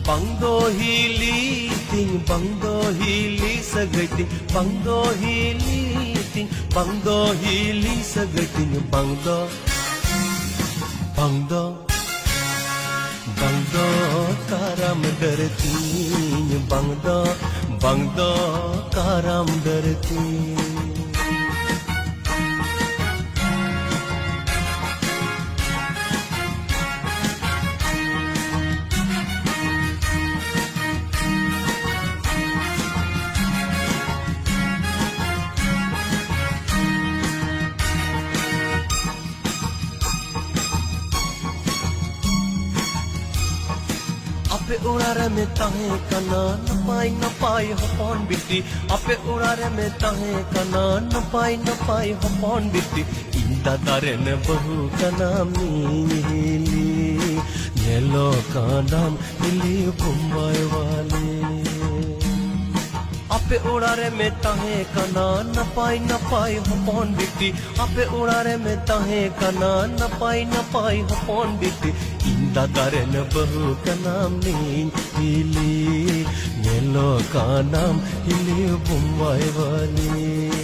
Bangdo hili ting bangdo hili sagating bangdo hili ting bangdo hili sagating bangdo bangdo bangdo karam darting bangdo bangdo karam darting Ape urare me tahe kana napai hopon biti Ape urare me tahe kana napai hopon biti Inda daren bahu kanam nili Yelo kanam ili Bombay wale Ape urare me tahe kana napai hopon biti Ape urare me tahe kana napai hopon biti Inda daren bahu kanam nili Yelo kanam ili Bombay wale